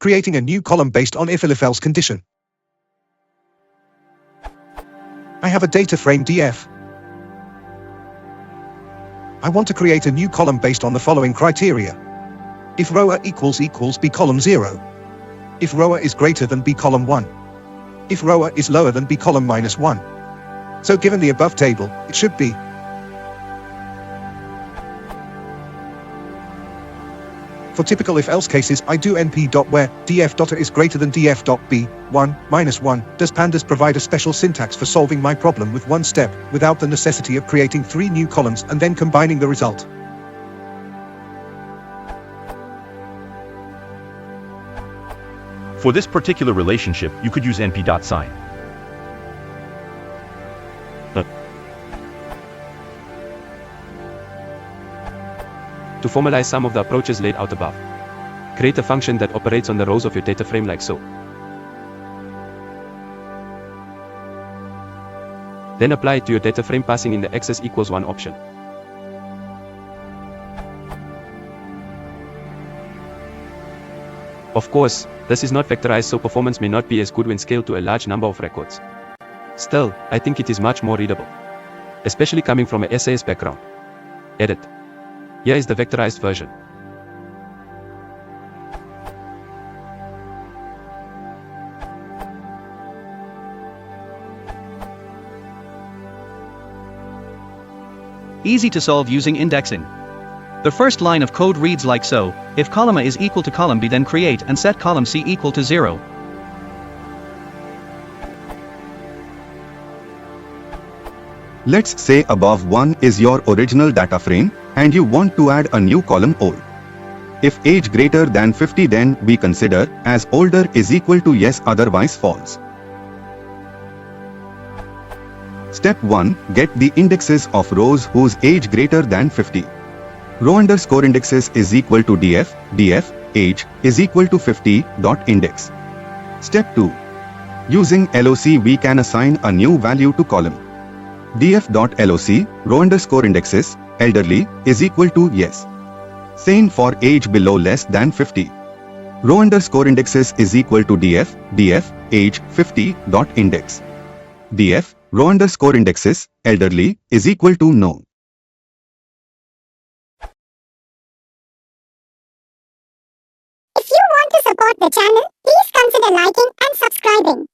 creating a new column based on if-Elif-Else condition. I have a data frame df. I want to create a new column based on the following criteria. If row equals b column 0. If row is greater than b column 1. If row is lower than b column minus 1. So given the above table, it should be. For typical if-else cases, I do np.where df.a is greater than df.b, 1, minus 1. Does pandas provide a special syntax for solving my problem with one step, without the necessity of creating 3 new columns and then combining the result? For this particular relationship, you could use np.sign. To formalize some of the approaches laid out above, create a function that operates on the rows of your data frame like so. Then apply it to your data frame passing in the axis equals 1 option. Of course, this is not vectorized, so performance may not be as good when scaled to a large number of records. Still, I think it is much more readable, especially coming from a SAS background. Edit. Here is the vectorized version. Easy to solve using indexing. The first line of code reads like so: if column A is equal to column B, then create and set column C equal to 0. Let's say above 1 is your original data frame, and you want to add a new column old. If age greater than 50, then we consider as older is equal to yes, otherwise false. Step 1. Get the indexes of rows whose age greater than 50. Row underscore indexes is equal to df age is equal to 50 dot index. Step 2. Using LOC we can assign a new value to column. df.loc row underscore indexes elderly is equal to yes. Same for age below less than 50. Row underscore indexes is equal to df age 50 dot index. df row underscore indexes elderly is equal to no. If you want to support the channel, please consider liking and subscribing.